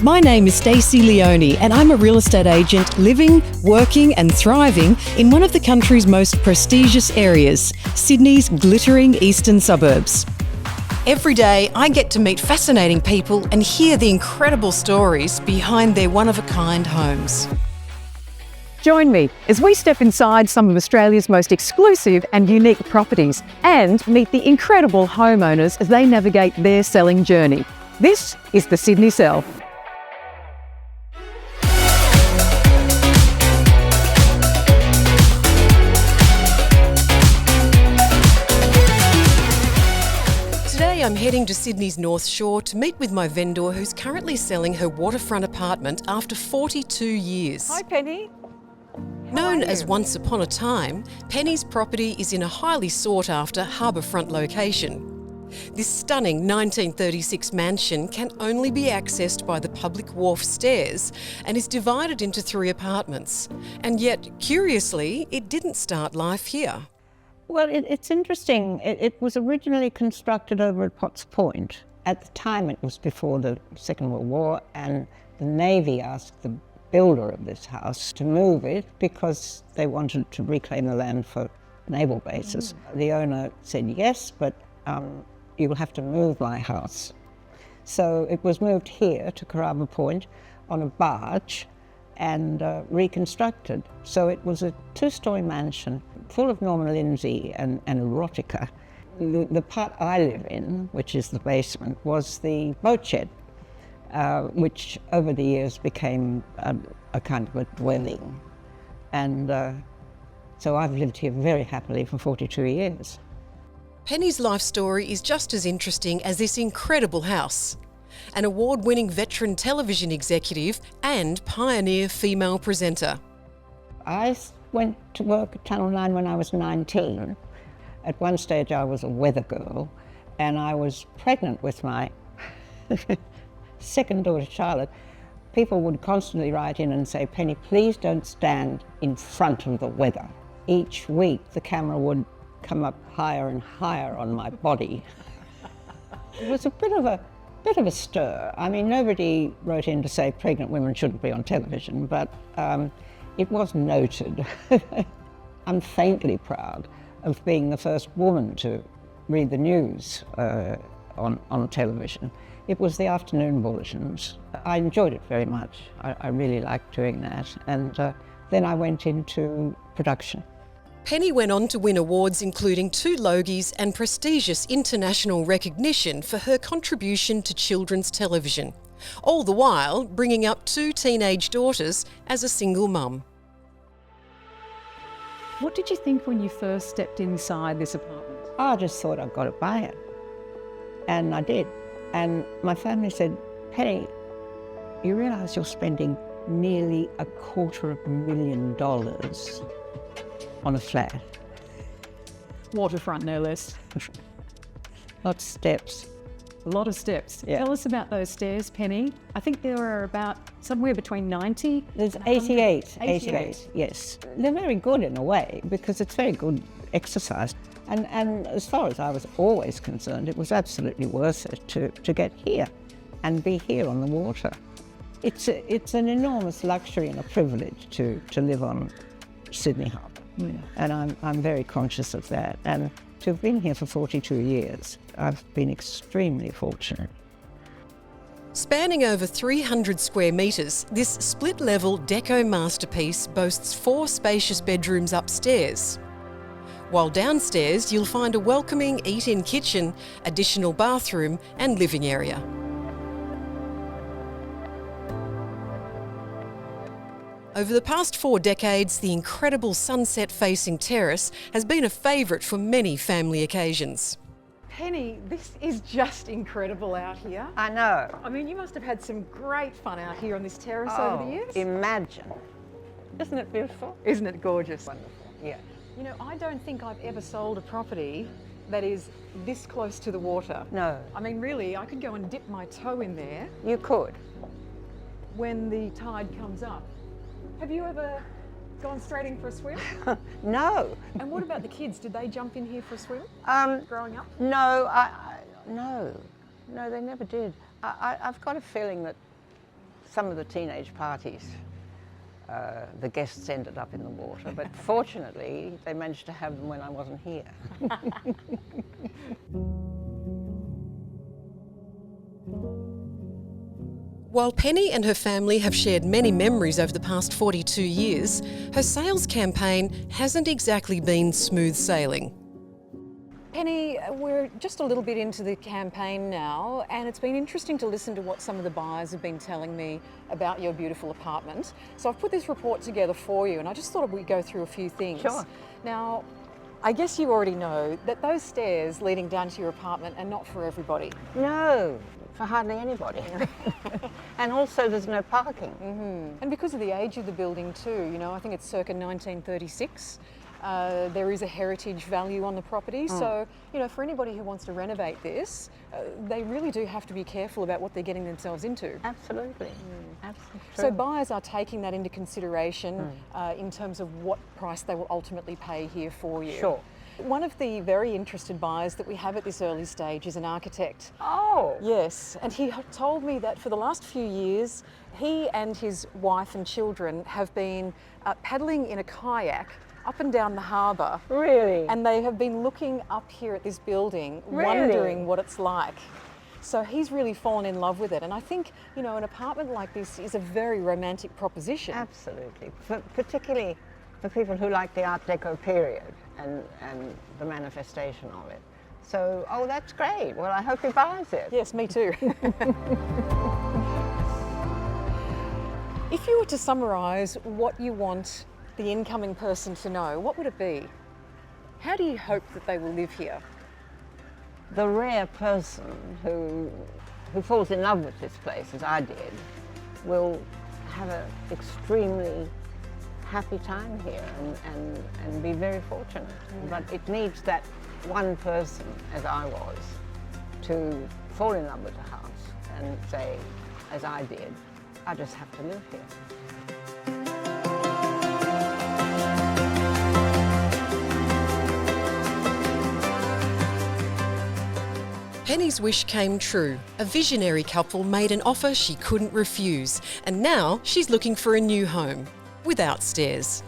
My name is Stacey Leone and I'm a real estate agent living, working and thriving in one of the country's most prestigious areas, Sydney's glittering eastern suburbs. Every day I get to meet fascinating people and hear the incredible stories behind their one-of-a-kind homes. Join me as we step inside some of Australia's most exclusive and unique properties and meet the incredible homeowners as they navigate their selling journey. This is the Sydney Sell. Today I'm heading to Sydney's North Shore to meet with my vendor who's currently selling her waterfront apartment after 42 years. Hi Penny. Known as Once Upon a Time, Penny's property is in a highly sought-after harbourfront location. This stunning 1936 mansion can only be accessed by the public wharf stairs and is divided into 3 apartments. And yet, curiously, it didn't start life here. Well, it's interesting. It was originally constructed over at Potts Point. At the time, it was before the Second World War, and the Navy asked the builder of this house to move it because they wanted to reclaim the land for naval bases. The owner said yes, but you will have to move my house. So it was moved here to Kurraba Point on a barge and reconstructed. So it was a 2-story mansion full of Norman Lindsay and erotica. The part I live in, which is the basement, was the boat shed, which over the years became a kind of a dwelling. And so I've lived here very happily for 42 years. Penny's life story is just as interesting as this incredible house. An award-winning veteran television executive and pioneer female presenter. I went to work at Channel 9 when I was 19. At one stage I was a weather girl and I was pregnant with my second daughter, Charlotte. People would constantly write in and say, Penny, please don't stand in front of the weather. Each week the camera would come up higher and higher on my body. It was a bit of a stir. I mean, nobody wrote in to say pregnant women shouldn't be on television, but it was noted. I'm faintly proud of being the first woman to read the news on television. It was the afternoon bulletins. I enjoyed it very much. I really liked doing that. And then I went into production. Penny went on to win awards including 2 Logies and prestigious international recognition for her contribution to children's television, all the while bringing up 2 teenage daughters as a single mum. What did you think when you first stepped inside this apartment? I just thought I'd got to buy it. And I did. And my family said, Penny, you realise you're spending nearly $250,000 on a flat. Waterfront, no less. Lots of steps. A lot of steps. Yeah. Tell us about those stairs, Penny. I think there are about somewhere between 90. There's 88, yes. They're very good in a way because it's very good exercise. And as far as I was always concerned, it was absolutely worth it to get here and be here on the water. It's an enormous luxury and a privilege to live on Sydney Harbour. Yeah. And I'm very conscious of that. And to have been here for 42 years, I've been extremely fortunate. Spanning over 300 square metres, this split-level deco masterpiece boasts 4 spacious bedrooms upstairs. While downstairs you'll find a welcoming eat-in kitchen, additional bathroom and living area. Over the past 4 decades, the incredible sunset-facing terrace has been a favourite for many family occasions. Penny, this is just incredible out here. I know. I mean, you must have had some great fun out here on this terrace over the years. Imagine. Isn't it beautiful? Isn't it gorgeous? Wonderful, yeah. You know, I don't think I've ever sold a property that is this close to the water. No. I mean, really, I could go and dip my toe in there You could. when the tide comes up. Have you ever gone straight in for a swim? No. And what about the kids? Did they jump in here for a swim growing up? No, no, they never did. I've got a feeling that some of the teenage parties, the guests ended up in the water, but fortunately they managed to have them when I wasn't here. While Penny and her family have shared many memories over the past 42 years, her sales campaign hasn't exactly been smooth sailing. Penny, we're just a little bit into the campaign now, and it's been interesting to listen to what some of the buyers have been telling me about your beautiful apartment. So I've put this report together for you, and I just thought we'd go through a few things. Sure. Now, I guess you already know that those stairs leading down to your apartment are not for everybody. No, for hardly anybody. And also there's no parking. And because of the age of the building too, you know, I think it's circa 1936. There is a heritage value on the property, so you know, for anybody who wants to renovate this, they really do have to be careful about what they're getting themselves into. Absolutely. Absolutely. So buyers are taking that into consideration in terms of what price they will ultimately pay here for you. Sure. One of the very interested buyers that we have at this early stage is an architect. Oh! Yes, and he told me that for the last few years, he and his wife and children have been paddling in a kayak up and down the harbour. Really? And they have been looking up here at this building, wondering what it's like. So he's really fallen in love with it. And I think, you know, an apartment like this is a very romantic proposition. Absolutely. Particularly for people who like the Art Deco period and the manifestation of it. So, oh, that's great. Well, I hope he buys it. Yes, me too. If you were to summarise what you want the incoming person to know, what would it be? How do you hope that they will live here? The rare person who falls in love with this place, as I did, will have an extremely happy time here and be very fortunate. But it needs that one person, as I was, to fall in love with the house and say, as I did, I just have to live here. Penny's wish came true. A visionary couple made an offer she couldn't refuse, and now she's looking for a new home without stairs.